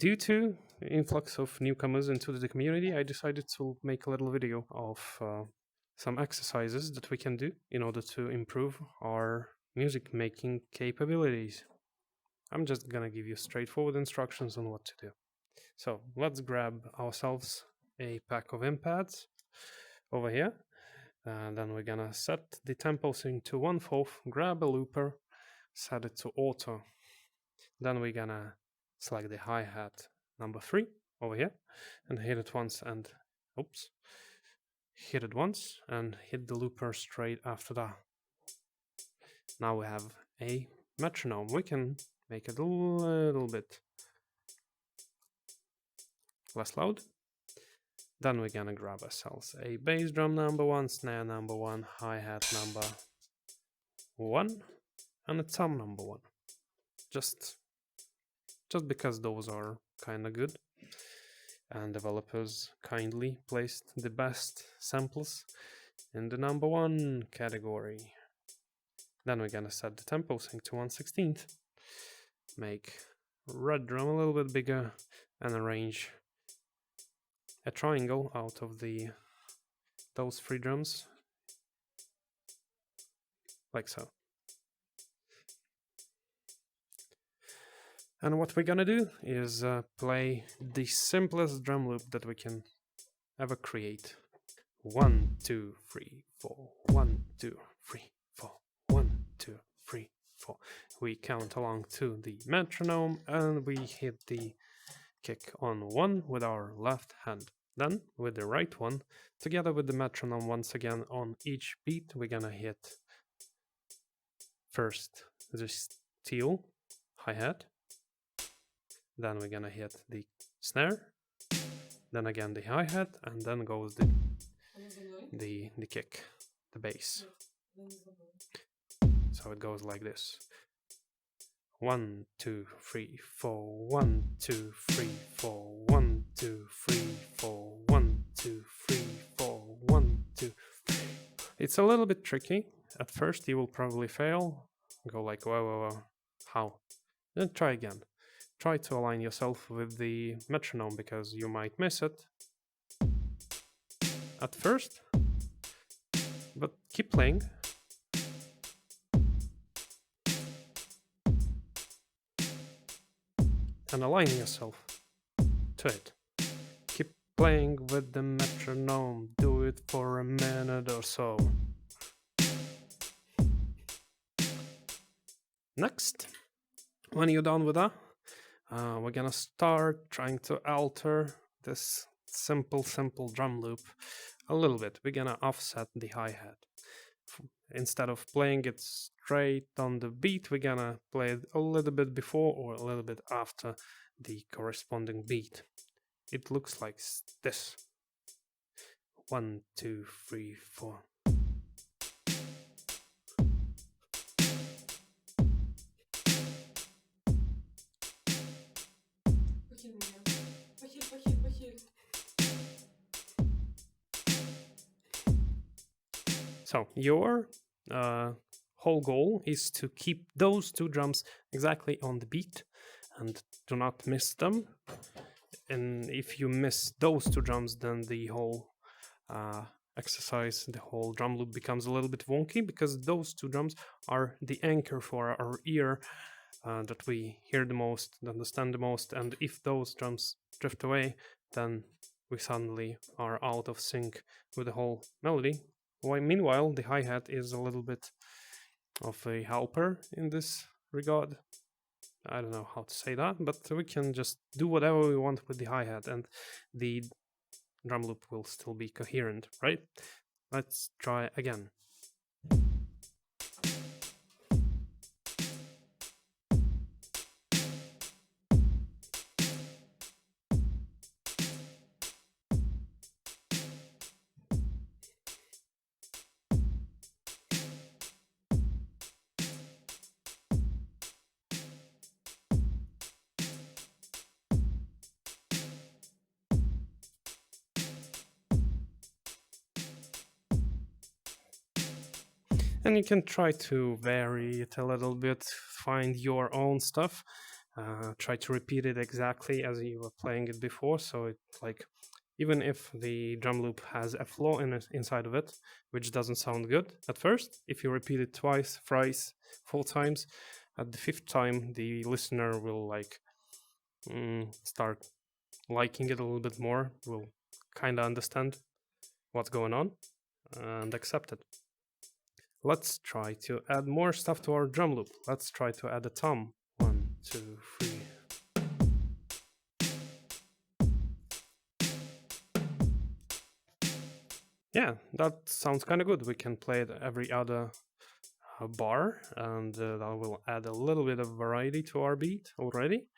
Due to influx of newcomers into the community, I decided to make a little video of some exercises that we can do in order to improve our music making capabilities. I'm just gonna give you straightforward instructions on what to do. So let's grab ourselves a pack of impads over here. And then we're gonna set the tempo sync to 1/4, grab a looper, set it to auto. Then we're gonna select the hi-hat number 3 over here and hit it once and hit it once and hit the looper straight after that. Now we have a metronome. We can make it a little bit less loud. Then we're gonna grab ourselves a bass drum number 1, snare number 1, hi-hat number 1, and a tom number 1. Just because those are kind of good, and developers kindly placed the best samples in the number 1 category. Then we're gonna set the tempo sync to 1/16, make red drum a little bit bigger, and arrange a triangle out of those 3 drums, like so. And what we're gonna do is play the simplest drum loop that we can ever create. 1, 2, 3, 4. 1, 2, 3, 4. 1, 2, 3, 4. We count along to the metronome and we hit the kick on 1 with our left hand. Then with the right one, together with the metronome once again on each beat, we're gonna hit first the steel hi-hat. Then we're gonna hit the snare, then again the hi-hat, and then goes the kick, the bass. So it goes like this. 1, 2, 3, 4. 1, 2, 3, 4. 1, 2, 3, 4. 1, 2, 3, 4. 1, 2, 3. It's a little bit tricky. At first you will probably fail. Go like, whoa, how? Then try again. Try to align yourself with the metronome because you might miss it at first, but keep playing. And align yourself to it. Keep playing with the metronome. Do it for a minute or so. Next, when you're done with that, we're gonna start trying to alter this simple drum loop a little bit. We're gonna offset the hi-hat. Instead of playing it straight on the beat, we're gonna play it a little bit before or a little bit after the corresponding beat. It looks like this. 1, 2, 3, 4. So your whole goal is to keep those 2 drums exactly on the beat and do not miss them. And if you miss those 2 drums, then the whole exercise, the whole drum loop becomes a little bit wonky because those 2 drums are the anchor for our ear that we hear the most, understand the most. And if those drums drift away, then we suddenly are out of sync with the whole melody. Meanwhile, the hi-hat is a little bit of a helper in this regard. I don't know how to say that, but we can just do whatever we want with the hi-hat and the drum loop will still be coherent, right? Let's try again. And you can try to vary it a little bit, find your own stuff. try to repeat it exactly as you were playing it before. So it like, even if the drum loop has a flaw inside of it, which doesn't sound good at first, if you repeat it twice, thrice, 4 times, at the 5th time, the listener will like start liking it a little bit more, will kind of understand what's going on and accept it. Let's try to add more stuff to our drum loop. Let's try to add a tom. 1, 2, 3. Yeah, that sounds kind of good. We can play it every other bar, and that will add a little bit of variety to our beat already.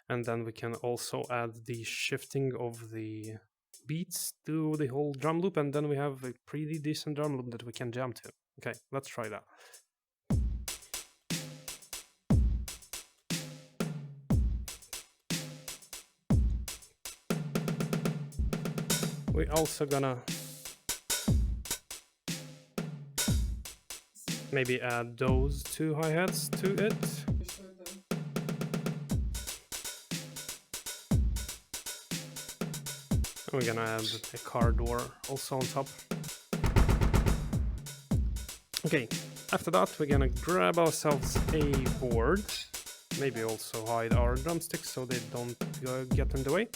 And then we can also add the shifting of the beats to the whole drum loop, and then we have a pretty decent drum loop that we can jam to. Okay, let's try that. We're also gonna maybe add those 2 hi-hats to it. We're gonna add a car door also on top. Okay, after that we're gonna grab ourselves a board, maybe also hide our drumsticks so they don't get in the way.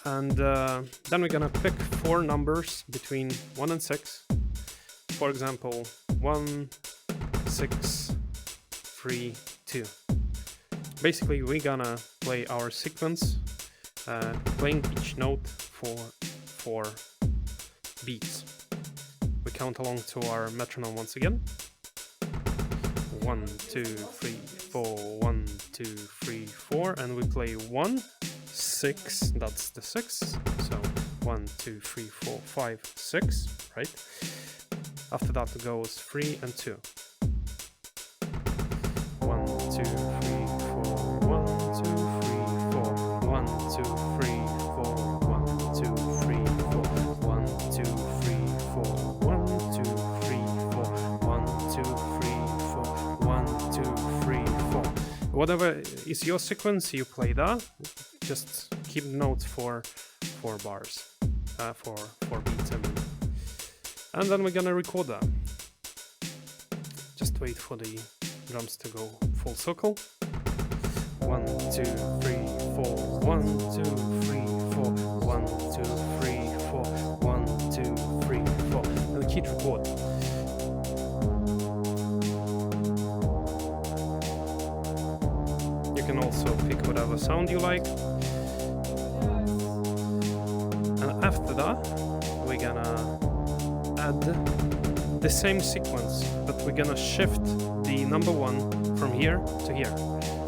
And then we're gonna pick 4 numbers between 1 and 6. For example, 1, 6, 3, 2. Basically, we're gonna play our sequence, playing each note for 4 beats. We count along to our metronome once again. 1, 2, 3, 4, 1, 2, 3, 4, and we play 1, 6, that's the 6. So 1, 2, 3, 4, 5, 6, right? After that it goes 3 and 2. 1, 2, 3, 4, 1, 2, 3, 4, 1, 2, 3, 4, 1, 2, 3, 4, 1, 2, 3, 4, 1, 2, 3, 4, 1, 2, 3, 4, 1, 2, 3, 4. Whatever is your sequence, you play that. Just keep notes for 4 bars, for 4 beats, I mean. And then we're gonna record that. Just wait for the drums to go full circle. 1, 2, 3, 4, 1, 2, 3, 4, 1, 2, 3, 4, 1, 2, 3, 4, and keep record. You can also pick whatever sound you like. And after that, we're gonna add the same sequence, but we're gonna shift the number 1 from here to here.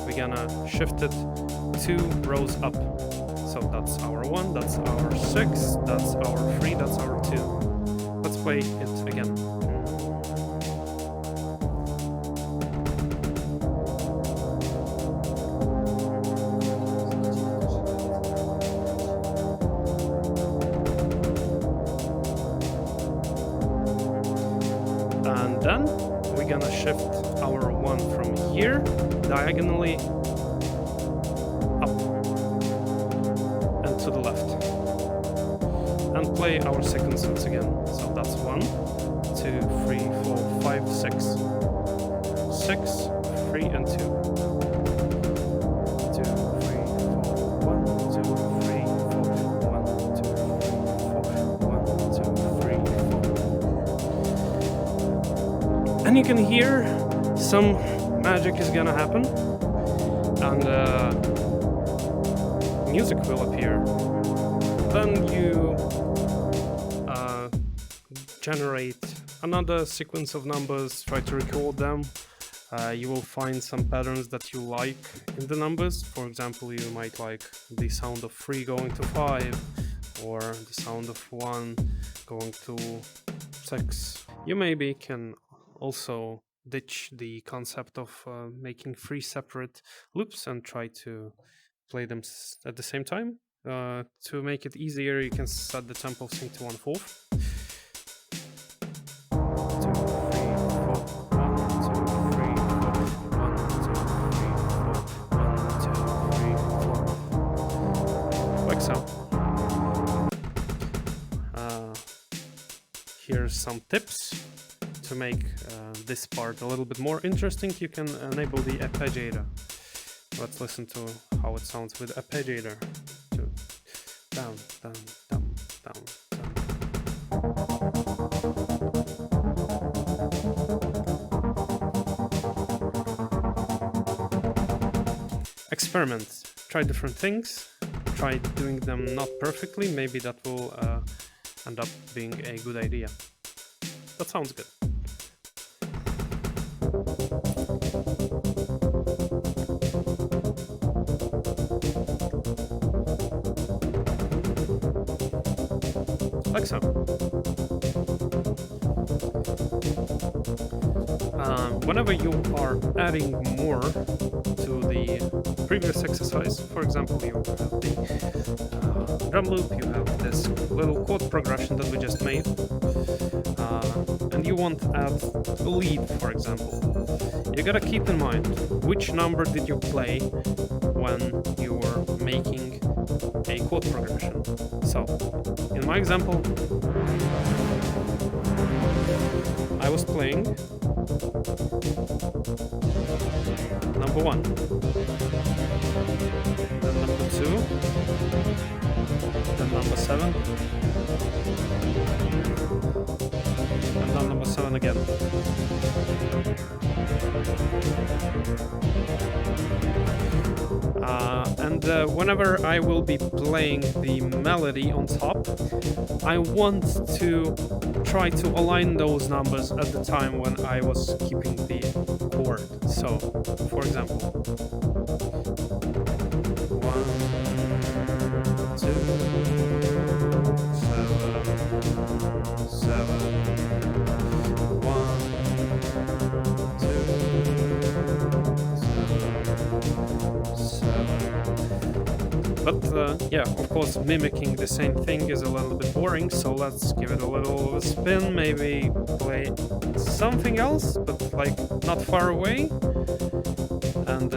We're gonna shift it 2 rows up. So that's our 1, that's our 6, that's our 3, that's our 2. Let's play it again. And then we're gonna shift our 1 from here diagonally up and to the left, and play our sequences again. So that's 1, 2, 3, 4, 5, 6, 6, 3, and 2. 2, 3, 4, 1, 2, 3, 4, 1, 2, 3, 4, 1, 2, 3, 4. And you can hear some magic is gonna happen, and music will appear. Then you generate another sequence of numbers, try to record them. You will find some patterns that you like in the numbers. For example, you might like the sound of 3 going to 5, or the sound of 1 going to 6. You maybe can also ditch the concept of making 3 separate loops and try to play them at the same time. To make it easier, you can set the tempo of sync to 1/4. 2, 3, 4, 1, 2, 3, 4, 1, 2, 3, 4, 1, 2, like so. Here's some tips to make this part a little bit more interesting. You can enable the arpeggiator. Let's listen to how it sounds with arpeggiator. Down, down, down, down, down. Experiment. Try different things. Try doing them not perfectly. Maybe that will end up being a good idea. That sounds good. Like so. Whenever you are adding more to the previous exercise, for example, you have the drum loop, you have this little chord progression that we just made, and you want to add a lead, for example. You gotta keep in mind which number did you play when you were making a chord progression. So, in my example, I was playing number 1, then number 2, then number 7, and then number 7 again. Whenever I will be playing the melody on top, I want to try to align those numbers at the time when I was keeping the chord. So, for example, 1, 2, 7, 1, 2, 7. But yeah, of course, mimicking the same thing is a little bit boring, so let's give it a little spin, maybe play something else, but like not far away, and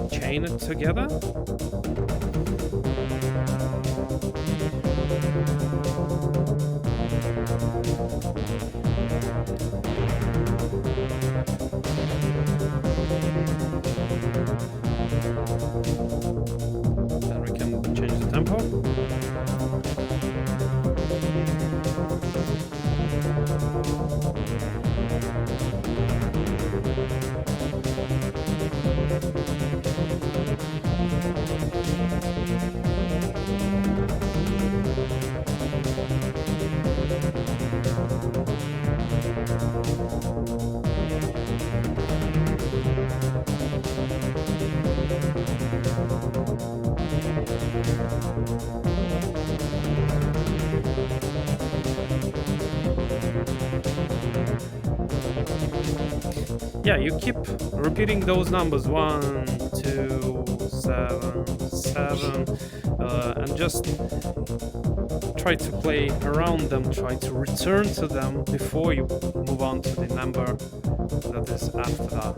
chain it together. Yeah, you keep repeating those numbers 1, 2, 7, 7, and just try to play around them, try to return to them before you move on to the number that is after that.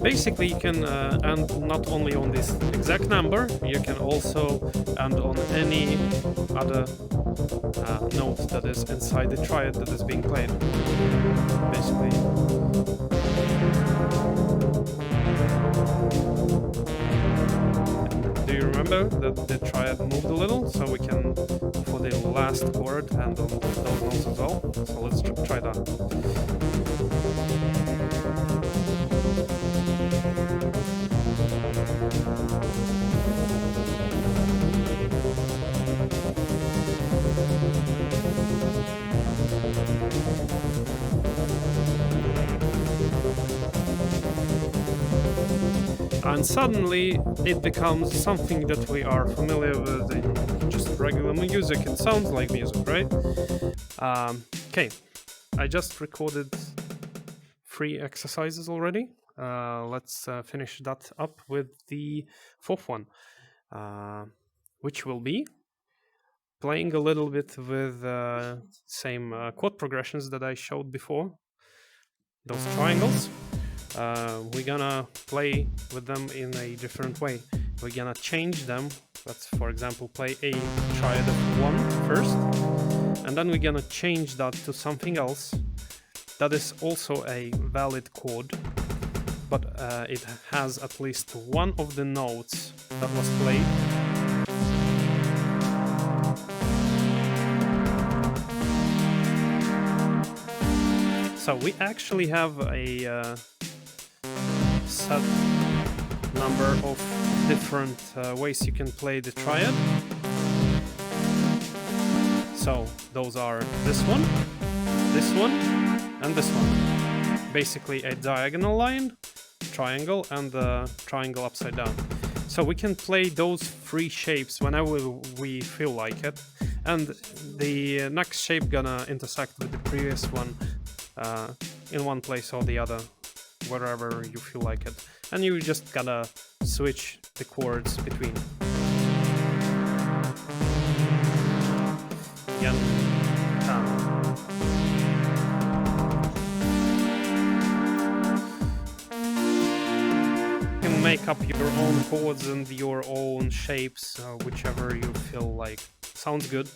Basically, you can end not only on this exact number, you can also end on any other note that is inside the triad that is being played. Basically. Do you remember that the triad moved a little? So we can, for the last chord, end on those notes as well. So let's try that. And suddenly it becomes something that we are familiar with in just regular music. It sounds like music, right? Okay, I just recorded 3 exercises already. Let's finish that up with the 4th one, which will be playing a little bit with same chord progressions that I showed before, those triangles. We're gonna play with them in a different way. We're gonna change them. Let's, for example, play a triad of 1 first, and then we're gonna change that to something else that is also a valid chord, but it has at least one of the notes that was played. So we actually have a set number of different ways you can play the triad. So those are this one, and this one. Basically a diagonal line, triangle, and the triangle upside down. So we can play those 3 shapes whenever we feel like it, and the next shape gonna intersect with the previous one in one place or the other, wherever you feel like it. And you just gotta switch the chords between. Again, you can make up your own chords and your own shapes, whichever you feel like sounds good.